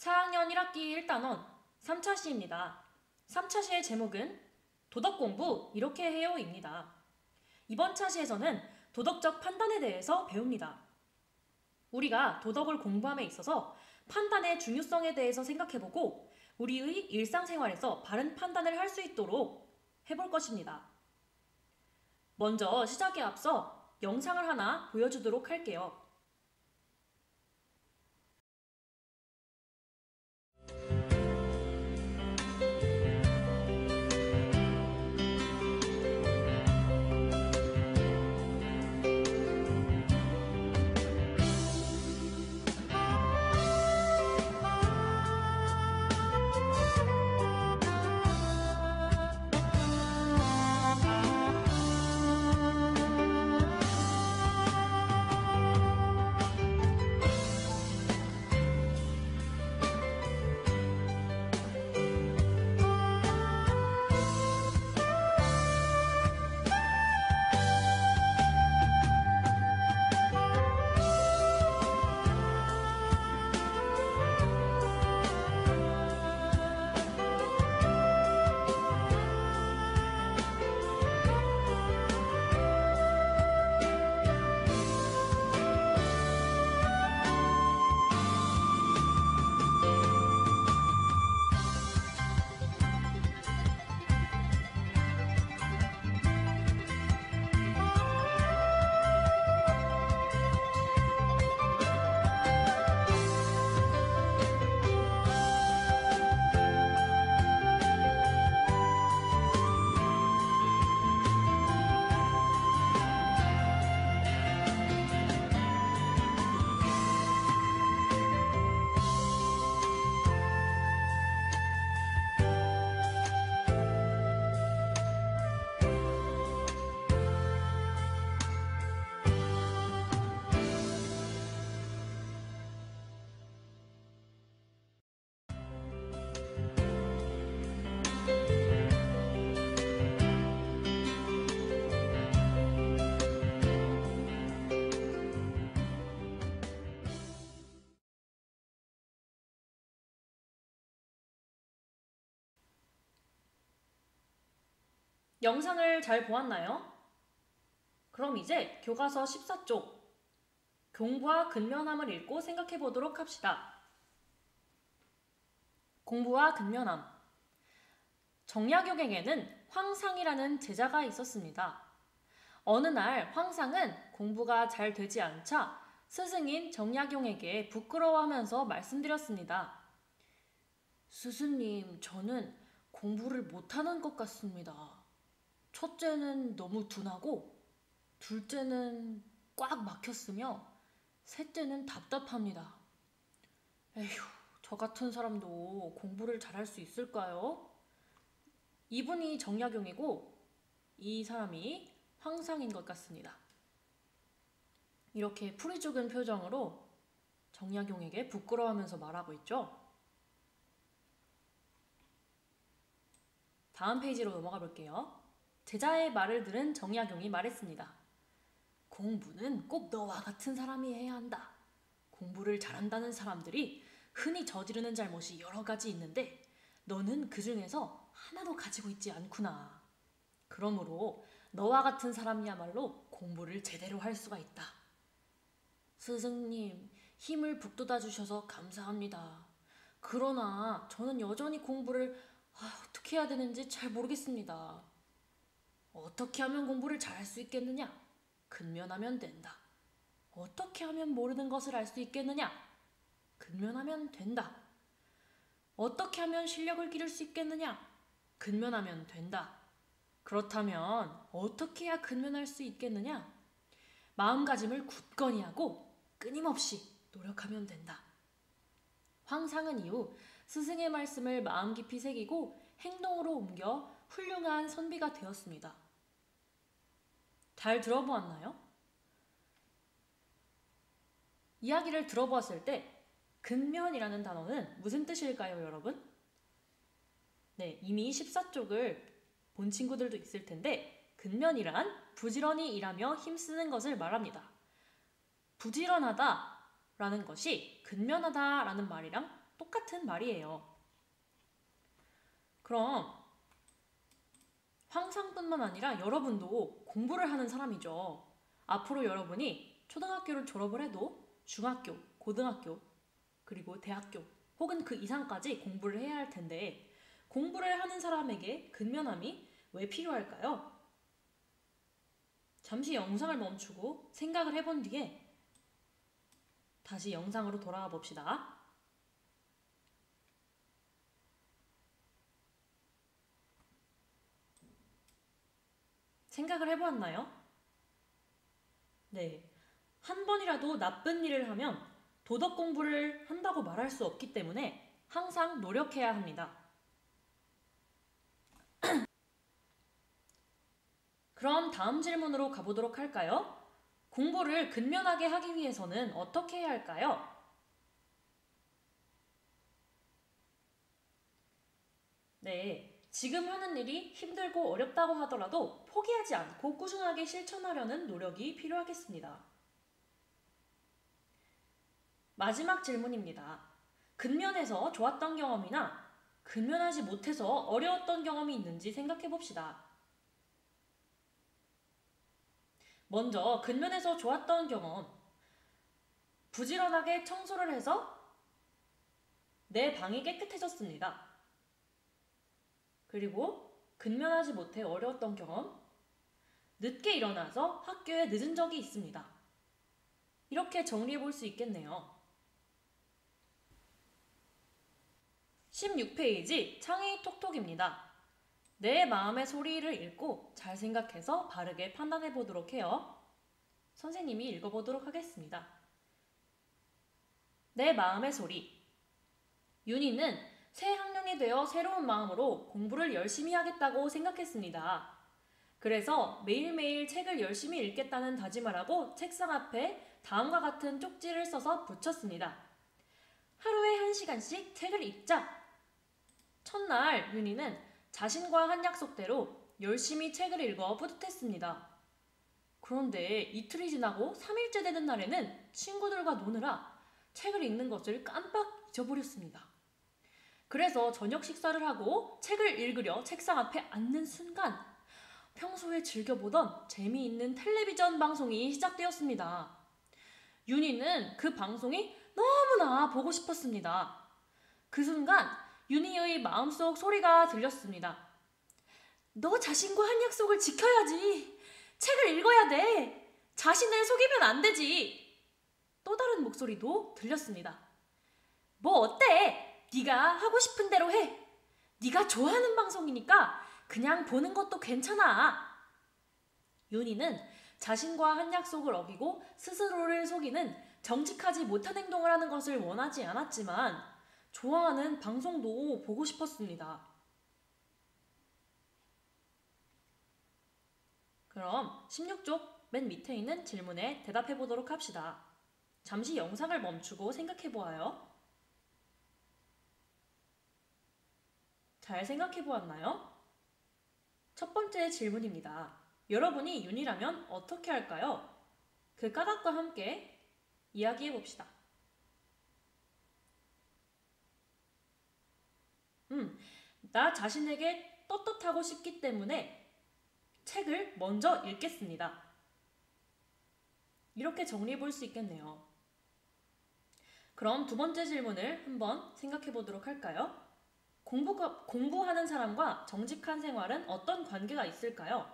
4학년 1학기 1단원 3차 시입니다. 3차 시의 제목은 도덕공부 이렇게 해요입니다. 이번 차시에서는 도덕적 판단에 대해서 배웁니다. 우리가 도덕을 공부함에 있어서 판단의 중요성에 대해서 생각해보고 우리의 일상생활에서 바른 판단을 할 수 있도록 해볼 것입니다. 먼저 시작에 앞서 영상을 하나 보여주도록 할게요. 영상을 잘 보았나요? 그럼 이제 교과서 14쪽 공부와 근면함을 읽고 생각해 보도록 합시다. 공부와 근면함. 정약용에게는 황상이라는 제자가 있었습니다. 어느 날 황상은 공부가 잘 되지 않자 스승인 정약용에게 부끄러워하면서 말씀드렸습니다. 스승님, 저는 공부를 못하는 것 같습니다. 첫째는 너무 둔하고 둘째는 꽉 막혔으며 셋째는 답답합니다. 에휴, 저 같은 사람도 공부를 잘할 수 있을까요? 이분이 정약용이고 이 사람이 황상인 것 같습니다. 이렇게 풀이 죽은 표정으로 정약용에게 부끄러워하면서 말하고 있죠. 다음 페이지로 넘어가 볼게요. 제자의 말을 들은 정약용이 말했습니다. 공부는 꼭 너와 같은 사람이 해야 한다. 공부를 잘한다는 사람들이 흔히 저지르는 잘못이 여러 가지 있는데 너는 그 중에서 하나도 가지고 있지 않구나. 그러므로 너와 같은 사람이야말로 공부를 제대로 할 수가 있다. 스승님, 힘을 북돋아 주셔서 감사합니다. 그러나 저는 여전히 공부를 어떻게 해야 되는지 잘 모르겠습니다. 어떻게 하면 공부를 잘할 수 있겠느냐? 근면하면 된다. 어떻게 하면 모르는 것을 알 수 있겠느냐? 근면하면 된다. 어떻게 하면 실력을 기를 수 있겠느냐? 근면하면 된다. 그렇다면 어떻게 해야 근면할 수 있겠느냐? 마음가짐을 굳건히 하고 끊임없이 노력하면 된다. 황상은 이후 스승의 말씀을 마음 깊이 새기고 행동으로 옮겨 훌륭한 선비가 되었습니다. 잘 들어보았나요? 이야기를 들어보았을 때 근면이라는 단어는 무슨 뜻일까요, 여러분? 네, 이미 14쪽을 본 친구들도 있을 텐데 근면이란 부지런히 일하며 힘쓰는 것을 말합니다. 부지런하다 라는 것이 근면하다 라는 말이랑 똑같은 말이에요. 그럼 황상뿐만 아니라 여러분도 공부를 하는 사람이죠. 앞으로 여러분이 초등학교를 졸업을 해도 중학교, 고등학교, 그리고 대학교 혹은 그 이상까지 공부를 해야 할 텐데 공부를 하는 사람에게 근면함이 왜 필요할까요? 잠시 영상을 멈추고 생각을 해본 뒤에 다시 영상으로 돌아와 봅시다. 생각을 해보았나요? 네. 한 번이라도 나쁜 일을 하면 도덕 공부를 한다고 말할 수 없기 때문에 항상 노력해야 합니다. 그럼 다음 질문으로 가보도록 할까요? 공부를 근면하게 하기 위해서는 어떻게 해야 할까요? 네. 지금 하는 일이 힘들고 어렵다고 하더라도 포기하지 않고 꾸준하게 실천하려는 노력이 필요하겠습니다. 마지막 질문입니다. 근면해서 좋았던 경험이나 근면하지 못해서 어려웠던 경험이 있는지 생각해 봅시다. 먼저 근면해서 좋았던 경험. 부지런하게 청소를 해서 내 방이 깨끗해졌습니다. 그리고 근면하지 못해 어려웠던 경험. 늦게 일어나서 학교에 늦은 적이 있습니다. 이렇게 정리해 볼 수 있겠네요. 16페이지 창의 톡톡입니다. 내 마음의 소리를 읽고 잘 생각해서 바르게 판단해 보도록 해요. 선생님이 읽어보도록 하겠습니다. 내 마음의 소리. 윤희는 새 학년이 되어 새로운 마음으로 공부를 열심히 하겠다고 생각했습니다. 그래서 매일매일 책을 열심히 읽겠다는 다짐을 하고 책상 앞에 다음과 같은 쪽지를 써서 붙였습니다. 하루에 1시간씩 책을 읽자. 첫날 윤희는 자신과 한 약속대로 열심히 책을 읽어 뿌듯했습니다. 그런데 이틀이 지나고 3일째 되는 날에는 친구들과 노느라 책을 읽는 것을 깜빡 잊어버렸습니다. 그래서 저녁 식사를 하고 책을 읽으려 책상 앞에 앉는 순간 평소에 즐겨보던 재미있는 텔레비전 방송이 시작되었습니다. 윤희는 그 방송이 너무나 보고 싶었습니다. 그 순간 윤희의 마음속 소리가 들렸습니다. 너 자신과 한 약속을 지켜야지. 책을 읽어야 돼. 자신을 속이면 안 되지. 또 다른 목소리도 들렸습니다. 뭐 어때? 네가 하고 싶은 대로 해. 네가 좋아하는 방송이니까 그냥 보는 것도 괜찮아. 윤희는 자신과 한 약속을 어기고 스스로를 속이는 정직하지 못한 행동을 하는 것을 원하지 않았지만 좋아하는 방송도 보고 싶었습니다. 그럼 16쪽 맨 밑에 있는 질문에 대답해 보도록 합시다. 잠시 영상을 멈추고 생각해 보아요. 잘 생각해 보았나요? 첫 번째 질문입니다. 여러분이 윤희라면 어떻게 할까요? 그 까닭과 함께 이야기해 봅시다. 나 자신에게 떳떳하고 싶기 때문에 책을 먼저 읽겠습니다. 이렇게 정리해 볼 수 있겠네요. 그럼 두 번째 질문을 한번 생각해 보도록 할까요? 공부하는 사람과 정직한 생활은 어떤 관계가 있을까요?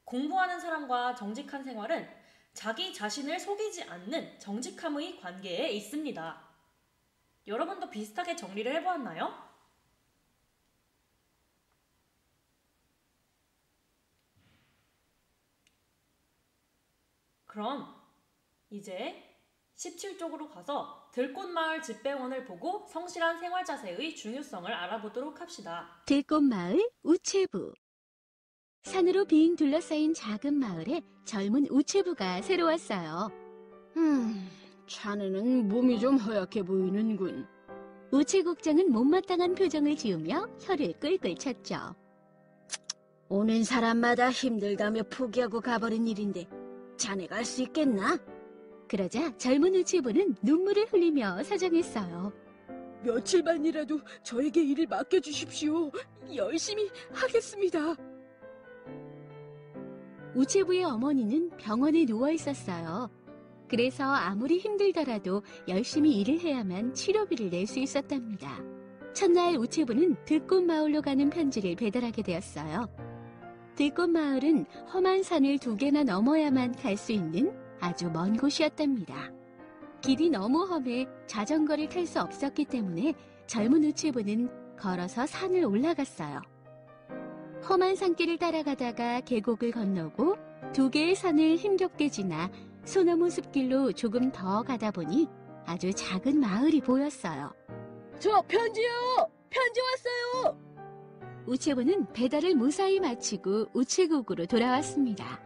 공부하는 사람과 정직한 생활은 자기 자신을 속이지 않는 정직함의 관계에 있습니다. 여러분도 비슷하게 정리를 해보았나요? 그럼 이제 17쪽으로 가서 들꽃마을 집배원을 보고 성실한 생활 자세의 중요성을 알아보도록 합시다. 들꽃마을 우체부. 산으로 빙 둘러싸인 작은 마을에 젊은 우체부가 새로 왔어요. 자네는 몸이 좀 허약해 보이는군. 우체국장은 못마땅한 표정을 지으며 혀를 끌끌 찼죠. 오는 사람마다 힘들다며 포기하고 가버린 일인데 자네가 할 수 있겠나? 그러자 젊은 우체부는 눈물을 흘리며 사정했어요. 며칠만이라도 저에게 일을 맡겨주십시오. 열심히 하겠습니다. 우체부의 어머니는 병원에 누워 있었어요. 그래서 아무리 힘들더라도 열심히 일을 해야만 치료비를 낼 수 있었답니다. 첫날 우체부는 들꽃마을로 가는 편지를 배달하게 되었어요. 들꽃마을은 험한 산을 2개나 넘어야만 갈 수 있는 아주 먼 곳이었답니다. 길이 너무 험해 자전거를 탈 수 없었기 때문에 젊은 우체부는 걸어서 산을 올라갔어요. 험한 산길을 따라가다가 계곡을 건너고 2개의 산을 힘겹게 지나 소나무 숲길로 조금 더 가다 보니 아주 작은 마을이 보였어요. 저 편지요! 편지 왔어요! 우체부는 배달을 무사히 마치고 우체국으로 돌아왔습니다.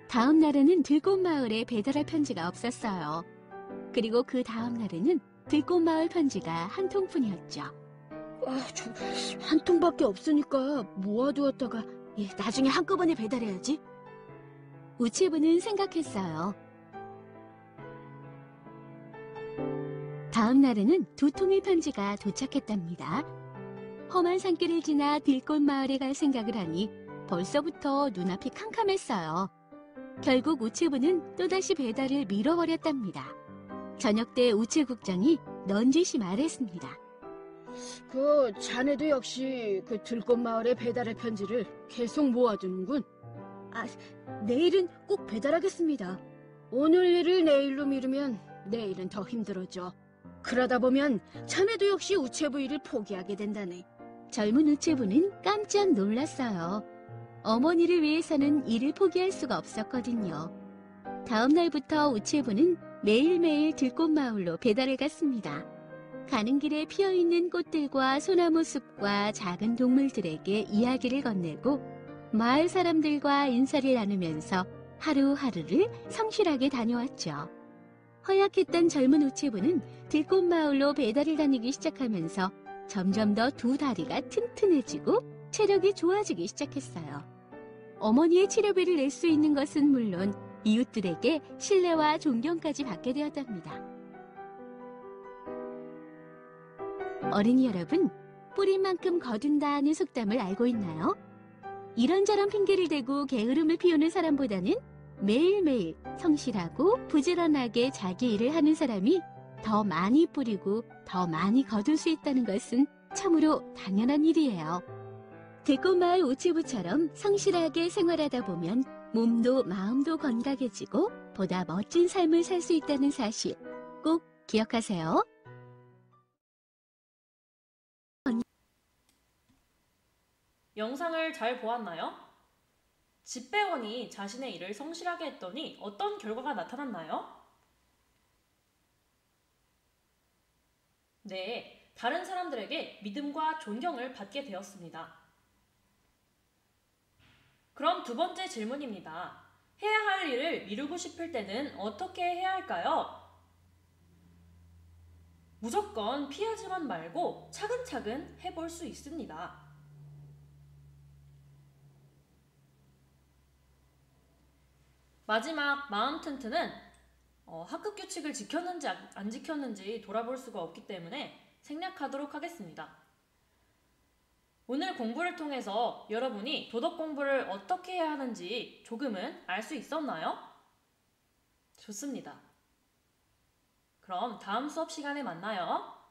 다음 날에는 들꽃마을에 배달할 편지가 없었어요. 그리고 그 다음 날에는 들꽃마을 편지가 한 통뿐이었죠. 저 한 통밖에 없으니까 모아두었다가 나중에 한꺼번에 배달해야지. 우체부는 생각했어요. 다음 날에는 2통의 편지가 도착했답니다. 험한 산길을 지나 들꽃마을에 갈 생각을 하니 벌써부터 눈앞이 캄캄했어요. 결국 우체부는 또다시 배달을 미뤄버렸답니다. 저녁 때 우체국장이 넌지시 말했습니다. 자네도 역시 들꽃마을에 배달의 편지를 계속 모아두는군. 내일은 꼭 배달하겠습니다. 오늘 일을 내일로 미루면 내일은 더 힘들어져. 그러다 보면 자네도 역시 우체부 일을 포기하게 된다네. 젊은 우체부는 깜짝 놀랐어요. 어머니를 위해서는 일을 포기할 수가 없었거든요. 다음 날부터 우체부는 매일매일 들꽃마을로 배달을 갔습니다. 가는 길에 피어있는 꽃들과 소나무 숲과 작은 동물들에게 이야기를 건네고 마을 사람들과 인사를 나누면서 하루하루를 성실하게 다녀왔죠. 허약했던 젊은 우체부는 들꽃마을로 배달을 다니기 시작하면서 점점 더 2다리가 튼튼해지고 체력이 좋아지기 시작했어요. 어머니의 치료비를 낼 수 있는 것은 물론 이웃들에게 신뢰와 존경까지 받게 되었답니다. 어린이 여러분, 뿌린 만큼 거둔다는 속담을 알고 있나요? 이런저런 핑계를 대고 게으름을 피우는 사람보다는 매일매일 성실하고 부지런하게 자기 일을 하는 사람이 더 많이 뿌리고 더 많이 거둘 수 있다는 것은 참으로 당연한 일이에요. 들꽃마을 우체부처럼 성실하게 생활하다 보면 몸도 마음도 건강해지고 보다 멋진 삶을 살 수 있다는 사실 꼭 기억하세요. 영상을 잘 보았나요? 집배원이 자신의 일을 성실하게 했더니 어떤 결과가 나타났나요? 네, 다른 사람들에게 믿음과 존경을 받게 되었습니다. 그럼 2번째 질문입니다. 해야 할 일을 미루고 싶을 때는 어떻게 해야 할까요? 무조건 피하지만 말고 차근차근 해볼 수 있습니다. 마지막 마음 튼튼은 학급 규칙을 지켰는지 안 지켰는지 돌아볼 수가 없기 때문에 생략하도록 하겠습니다. 오늘 공부를 통해서 여러분이 도덕 공부를 어떻게 해야 하는지 조금은 알 수 있었나요? 좋습니다. 그럼 다음 수업 시간에 만나요.